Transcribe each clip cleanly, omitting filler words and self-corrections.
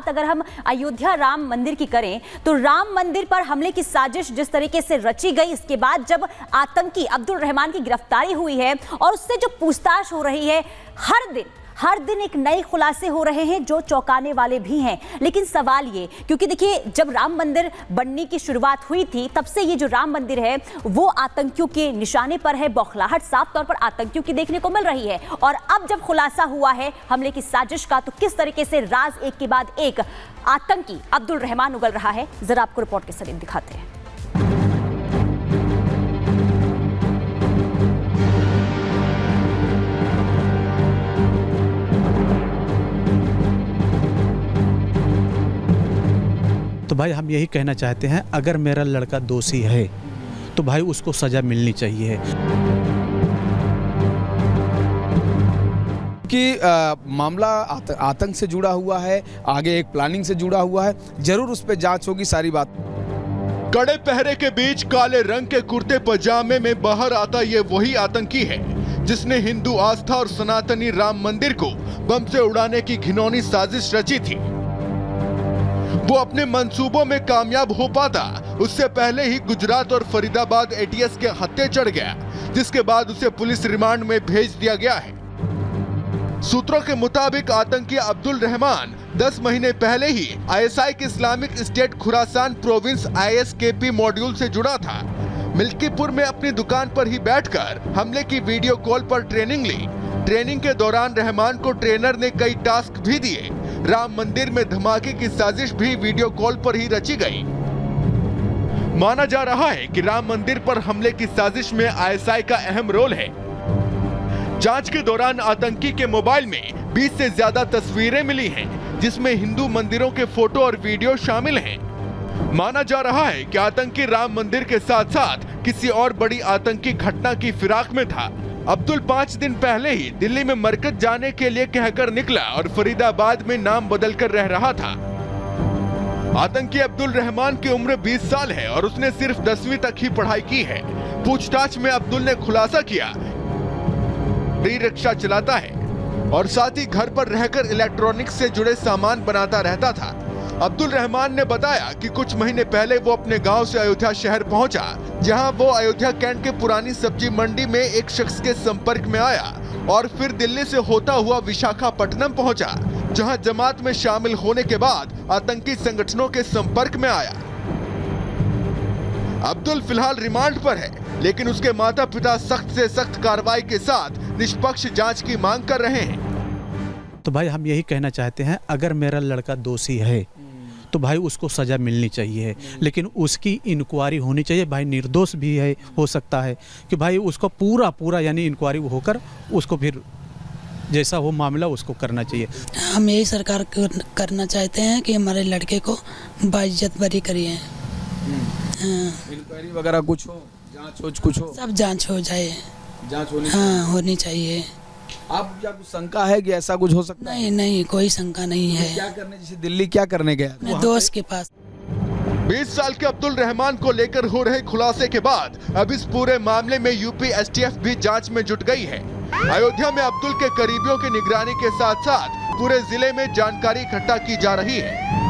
बात अगर हम अयोध्या राम मंदिर की करें तो राम मंदिर पर हमले की साजिश जिस तरीके से रची गई, इसके बाद जब आतंकी अब्दुल रहमान की गिरफ्तारी हुई है और उससे जो पूछताछ हो रही है, हर दिन एक नए खुलासे हो रहे हैं जो चौंकाने वाले भी हैं। लेकिन सवाल ये, क्योंकि देखिए जब राम मंदिर बनने की शुरुआत हुई थी तब से ये जो राम मंदिर है वो आतंकियों के निशाने पर है। बौखलाहट साफ तौर पर आतंकियों की देखने को मिल रही है और अब जब खुलासा हुआ है हमले की साजिश का, तो किस तरीके से राज एक के बाद एक आतंकी अब्दुल रहमान उगल रहा है, जरा आपको रिपोर्ट के जरिए दिखाते हैं। तो भाई हम यही कहना चाहते हैं, अगर मेरा लड़का दोषी है तो भाई उसको सजा मिलनी चाहिए। कि मामला आतंक से जुड़ा हुआ है, आगे एक प्लानिंग से जुड़ा हुआ है, जरूर उस पर जांच होगी सारी बात। कड़े पहरे के बीच काले रंग के कुर्ते पजामे में बाहर आता ये वही आतंकी है जिसने हिंदू आस्था और सनातनी राम मंदिर को बम से उड़ाने की घिनौनी साजिश रची थी। वो अपने मंसूबों में कामयाब हो पाता उससे पहले ही गुजरात और फरीदाबाद एटीएस के हत्थे चढ़ गया, जिसके बाद उसे पुलिस रिमांड में भेज दिया गया है। सूत्रों के मुताबिक आतंकी अब्दुल रहमान 10 महीने पहले ही आईएसआई के Islamic State Khorasan province ISKP module से जुड़ा था। मिल्कीपुर में अपनी दुकान पर ही बैठकर हमले की वीडियो कॉल पर ट्रेनिंग ली। ट्रेनिंग के दौरान रहमान को ट्रेनर ने कई टास्क भी दिए। राम मंदिर में धमाके की साजिश भी वीडियो कॉल पर ही रची गई। माना जा रहा है कि राम मंदिर पर हमले की साजिश में ISI का अहम रोल है। जांच के दौरान आतंकी के मोबाइल में 20 से ज्यादा तस्वीरें मिली हैं, जिसमें हिंदू मंदिरों के फोटो और वीडियो शामिल हैं। माना जा रहा है कि आतंकी राम मंदिर के साथ साथ किसी और बड़ी आतंकी घटना की फिराक में था। अब्दुल 5 दिन पहले ही दिल्ली में मरकज जाने के लिए कहकर निकला और फरीदाबाद में नाम बदलकर रह रहा था। आतंकी अब्दुल रहमान की उम्र 20 साल है और उसने सिर्फ 10वीं तक ही पढ़ाई की है। पूछताछ में अब्दुल ने खुलासा किया रिक्शा चलाता है और साथ ही घर पर रहकर इलेक्ट्रॉनिक्स से जुड़े सामान बनाता रहता था। अब्दुल रहमान ने बताया कि कुछ महीने पहले वो अपने गांव से अयोध्या शहर पहुंचा, जहां वो अयोध्या कैंट के पुरानी सब्जी मंडी में एक शख्स के संपर्क में आया और फिर दिल्ली से होता हुआ विशाखापट्टनम पहुंचा, जहां जमात में शामिल होने के बाद आतंकी संगठनों के संपर्क में आया। अब्दुल फिलहाल रिमांड पर है, लेकिन उसके माता पिता सख्त से सख्त कार्रवाई के साथ निष्पक्ष जांच की मांग कर रहे हैं। तो भाई हम यही कहना चाहते हैं, अगर मेरा लड़का दोषी है तो भाई उसको सज़ा मिलनी चाहिए, लेकिन उसकी इंक्वायरी होनी चाहिए। भाई निर्दोष भी है, हो सकता है कि भाई उसको पूरा यानी इंक्वायरी होकर उसको फिर जैसा हो मामला उसको करना चाहिए। हम यही सरकार को करना चाहते हैं कि हमारे लड़के को बाइज्जत बरी करिए। इंक्वायरी वगैरह कुछ हो, जांच कुछ हो, सब जांच हो जाए, जांच होनी होनी चाहिए। आप क्या कुछ शंका है कि ऐसा कुछ हो सकता है? नहीं, कोई शंका नहीं है। क्या करने, जैसे दिल्ली क्या करने गया? मैं दोस्त के पास। 20 साल के अब्दुल रहमान को लेकर हो रहे खुलासे के बाद अब इस पूरे मामले में यूपी STF भी जांच में जुट गई है। अयोध्या में अब्दुल के करीबियों की निगरानी के साथ साथ पूरे जिले में जानकारी इकट्ठा की जा रही है।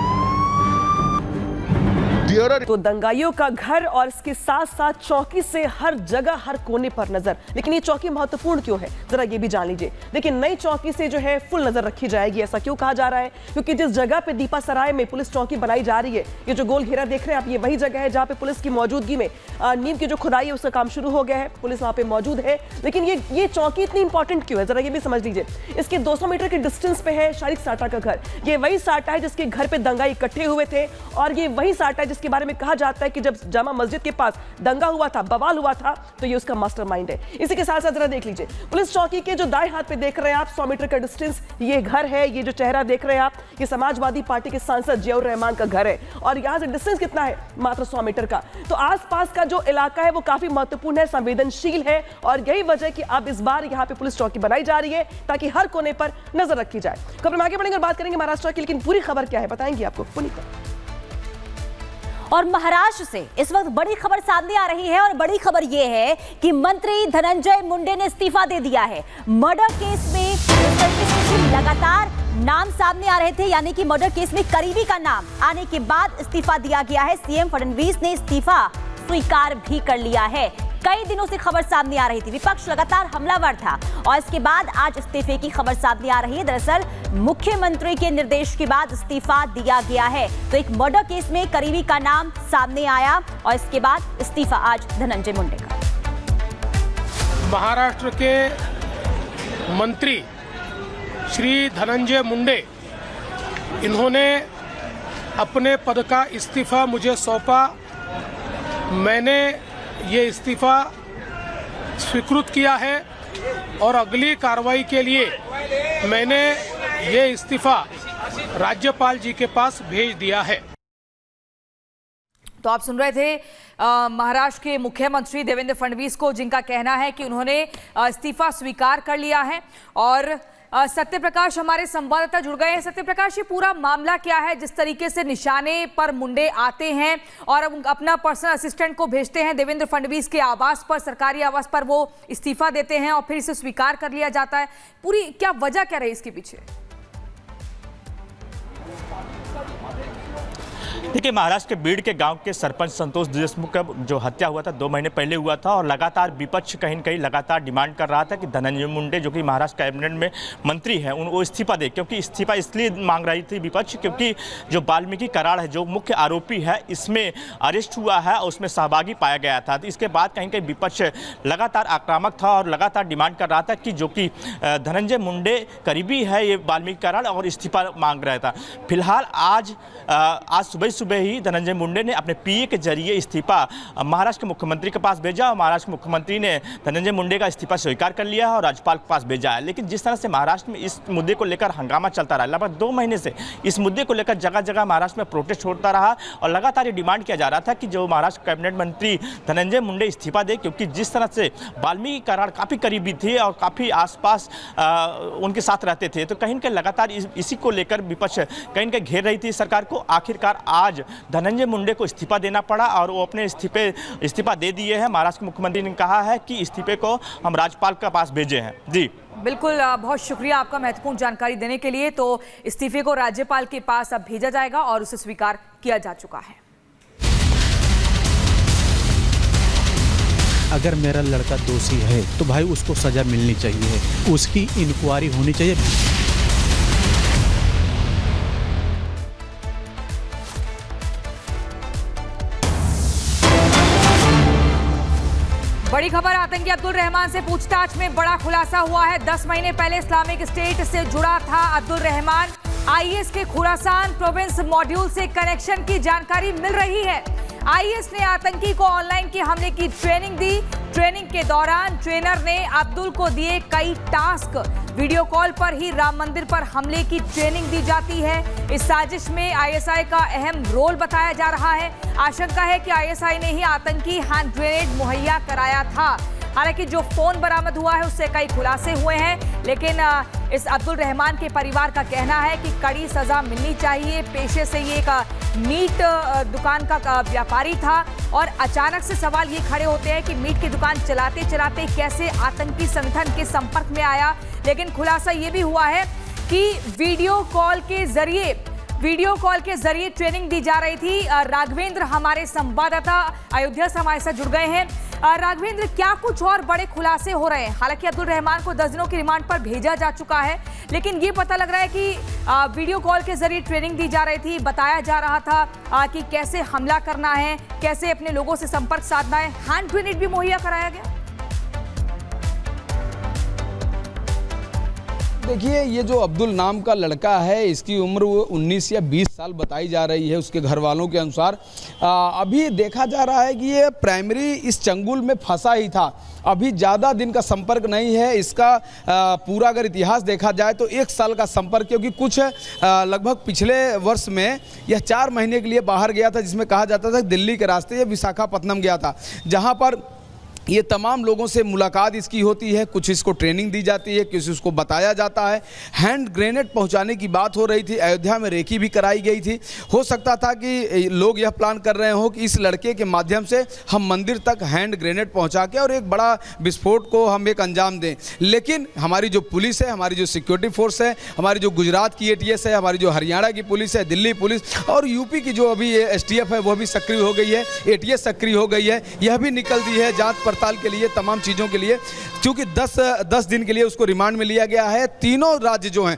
तो दंगाइयों का घर और इसके साथ साथ चौकी से हर जगह हर कोने पर नजर। लेकिन ये चौकी महत्वपूर्ण क्यों है, जरा ये भी जान लीजिए। देखिए नई चौकी से जो है फुल नजर रखी जाएगी। ऐसा क्यों कहा जा रहा है? क्योंकि जिस जगह पे दीपा सराय में पुलिस चौकी बनाई जा रही है, ये जो गोल घेरा देख रहे हैं आप, ये वही जगह है जहाँ पे पुलिस की मौजूदगी में नींव की जो खुदाई है उसका काम शुरू हो गया है। पुलिस वहाँ पे मौजूद है। लेकिन ये चौकी इतनी इंपॉर्टेंट क्यों है, जरा ये भी समझ लीजिए। इसके 200 मीटर के डिस्टेंस पे है शारिक साटा का घर। ये वही साटा है जिसके घर पे दंगाई इकट्ठे हुए थे और ये वही साटा है जिसके बारे में कहा जाता है कि जब जामा मस्जिद के पास दंगा हुआ था, बवाल हुआ था, तो ये उसका मास्टरमाइंड है। इसी के साथ साथ जरा देख लीजिए पुलिस चौकी के जो दाएं हाथ पे देख रहे हैं आप, 100 मीटर का डिस्टेंस, ये घर है। ये जो चेहरा देख रहे हैं आप, ये समाजवादी पार्टी के सांसद जियाउर रहमान का घर है और यहां से डिस्टेंस कितना है, मात्र 100 मीटर का। तो आसपास का जो इलाका है वो काफी महत्वपूर्ण है, संवेदनशील है और यही वजह कि अब इस बार यहां पे पुलिस चौकी बनाई जा रही है ताकि हर कोने पर नजर रखी जाए। खबर में आगे बढ़ेंगे और बात करेंगे महाराष्ट्र की, लेकिन पूरी खबर क्या है बताएंगे आपको पुनीता। और महाराष्ट्र से इस वक्त बड़ी खबर सामने आ रही है और बड़ी खबर यह है कि मंत्री धनंजय मुंडे ने इस्तीफा दे दिया है। मर्डर केस में लगातार नाम सामने आ रहे थे, यानी कि मर्डर केस में करीबी का नाम आने के बाद इस्तीफा दिया गया है। सीएम फडणवीस ने इस्तीफा स्वीकार भी कर लिया है। कई दिनों से खबर सामने आ रही थी, विपक्ष लगातार हमलावर था और इसके बाद आज इस्तीफे की खबर सामने आ रही है। दरअसल मुख्यमंत्री के निर्देश के बाद इस्तीफा दिया गया है। तो एक मर्डर केस में करीबी का नाम सामने आया और इसके बाद इस्तीफा आज धनंजय मुंडे का। महाराष्ट्र के मंत्री श्री धनंजय मुंडे, इन्होंने अपने पद का इस्तीफा मुझे सौंपा। मैंने ये इस्तीफा स्वीकृत किया है और अगली कार्रवाई के लिए मैंने ये इस्तीफा राज्यपाल जी के पास भेज दिया है। तो आप सुन रहे थे महाराष्ट्र के मुख्यमंत्री देवेंद्र फडणवीस को, जिनका कहना है कि उन्होंने इस्तीफा स्वीकार कर लिया है। और सत्यप्रकाश हमारे संवाददाता जुड़ गए हैं। सत्यप्रकाश, ये पूरा मामला क्या है? जिस तरीके से निशाने पर मुंडे आते हैं और अपना पर्सनल असिस्टेंट को भेजते हैं देवेंद्र फडणवीस के आवास पर, सरकारी आवास पर, वो इस्तीफा देते हैं और फिर इसे स्वीकार कर लिया जाता है। पूरी क्या वजह क्या रही इसके पीछे? देखिए, महाराष्ट्र के बीड़ के गांव के सरपंच संतोष देशमुख का जो हत्या हुआ था 2 महीने पहले हुआ था और लगातार विपक्ष कहीं न कहीं लगातार डिमांड कर रहा था कि धनंजय मुंडे, जो कि महाराष्ट्र कैबिनेट में मंत्री हैं, वो इस्तीफा दे। क्योंकि इस्तीफा इसलिए मांग रही थी विपक्ष, क्योंकि जो वाल्मीकि कराड़ है, जो मुख्य आरोपी है, इसमें अरेस्ट हुआ है और उसमें सहभागी पाया गया था। तो इसके बाद कहीं कहीं विपक्ष लगातार आक्रामक था और लगातार डिमांड कर रहा था कि जो कि धनंजय मुंडे करीबी है ये वाल्मीकि कराड़, और इस्तीफा मांग रहा था। फिलहाल आज सुबह ही धनंजय मुंडे ने अपने पीए के जरिए इस्तीफा महाराष्ट्र के मुख्यमंत्री के पास भेजा और महाराष्ट्र के मुख्यमंत्री ने धनंजय मुंडे का इस्तीफा स्वीकार कर लिया है और राज्यपाल के पास भेजा है। लेकिन जिस तरह से महाराष्ट्र में इस मुद्दे को लेकर हंगामा चलता रहा, लगभग 2 महीने से इस मुद्दे को लेकर जगह जगह महाराष्ट्र में प्रोटेस्ट होता रहा और लगातार ये डिमांड किया जा रहा था कि जो महाराष्ट्र कैबिनेट मंत्री धनंजय मुंडे इस्तीफा दे, क्योंकि जिस तरह से वाल्मीकि कराड़ काफ़ी करीबी थे और काफ़ी आसपास उनके साथ रहते थे। तो कहीं न कहीं लगातार इसी को लेकर विपक्ष कहीं न कहीं घेर रही थी सरकार को। आखिरकार आज धनंजय मुंडे को इस्तीफा देना पड़ा और वो अपने इस्तीफा दे दिए हैं। महाराष्ट्र के मुख्यमंत्री ने कहा है कि इस्तीफे को हम राज्यपाल के पास भेजे हैं। जी बिल्कुल, बहुत शुक्रिया आपका महत्वपूर्ण जानकारी देने के लिए। तो इस्तीफे को राज्यपाल के पास अब भेजा जाएगा और उसे स्वीकार किया जा चुका है। अगर मेरा लड़का दोषी है तो भाई उसको सजा मिलनी चाहिए, उसकी इंक्वायरी होनी चाहिए। बड़ी खबर, आतंकी अब्दुल रहमान से पूछताछ में बड़ा खुलासा हुआ है। 10 महीने पहले इस्लामिक स्टेट से जुड़ा था अब्दुल रहमान। आईएस के खुरासान प्रोविंस मॉड्यूल से कनेक्शन की जानकारी मिल रही है। आईएस ने आतंकी को ऑनलाइन के हमले की ट्रेनिंग दी। ट्रेनिंग के दौरान ट्रेनर ने अब्दुल को दिए कई टास्क। वीडियो कॉल पर ही राम मंदिर पर हमले की ट्रेनिंग दी जाती है। इस साजिश में आईएसआई का अहम रोल बताया जा रहा है। आशंका है कि आईएसआई ने ही आतंकी हैंड ग्रेनेड मुहैया कराया था। हालांकि जो फोन बरामद हुआ है उससे कई खुलासे हुए हैं, लेकिन इस अब्दुल रहमान के परिवार का कहना है कि कड़ी सजा मिलनी चाहिए। पेशे से ये एक मीट दुकान का व्यापारी था और अचानक से सवाल ये खड़े होते हैं कि मीट की दुकान चलाते चलाते कैसे आतंकी संगठन के संपर्क में आया। लेकिन खुलासा ये भी हुआ है कि वीडियो कॉल के जरिए ट्रेनिंग दी जा रही थी। राघवेंद्र हमारे संवाददाता अयोध्या से हमारे साथ जुड़ गए हैं। राघवेंद्र, क्या कुछ और बड़े खुलासे हो रहे हैं? हालांकि अब्दुल रहमान को 10 दिनों की रिमांड पर भेजा जा चुका है, लेकिन ये पता लग रहा है कि वीडियो कॉल के जरिए ट्रेनिंग दी जा रही थी। बताया जा रहा था कि कैसे हमला करना है, कैसे अपने लोगों से संपर्क साधना है। हैंड ग्रेनेड भी मुहैया कराया गया। देखिए, ये जो अब्दुल नाम का लड़का है, इसकी उम्र 19 या 20 साल बताई जा रही है उसके घर वालों के अनुसार। अभी देखा जा रहा है कि ये प्राइमरी इस चंगुल में फंसा ही था। अभी ज़्यादा दिन का संपर्क नहीं है इसका। पूरा अगर इतिहास देखा जाए तो 1 साल का संपर्क, क्योंकि कुछ लगभग पिछले वर्ष में यह 4 महीने के लिए बाहर गया था, जिसमें कहा जाता था दिल्ली के रास्ते ये विशाखापट्टनम गया था, जहाँ पर ये तमाम लोगों से मुलाकात इसकी होती है, कुछ इसको ट्रेनिंग दी जाती है, कुछ इसको बताया जाता है। हैंड ग्रेनेड पहुंचाने की बात हो रही थी, अयोध्या में रेकी भी कराई गई थी। हो सकता था कि लोग यह प्लान कर रहे हो कि इस लड़के के माध्यम से हम मंदिर तक हैंड ग्रेनेड पहुंचा के और एक बड़ा विस्फोट को हम एक अंजाम दें, लेकिन हमारी जो पुलिस है, हमारी जो सिक्योरिटी फोर्स है, हमारी जो गुजरात की ATS है, हमारी जो हरियाणा की पुलिस है, दिल्ली पुलिस और यूपी की जो अभी STF है वो भी सक्रिय हो गई है, ATS सक्रिय हो गई है, यह भी निकल दी है जांच पड़ताल के लिए, तमाम चीज़ों के लिए, क्योंकि 10 दिन के लिए उसको रिमांड में लिया गया है। तीनों राज्य जो हैं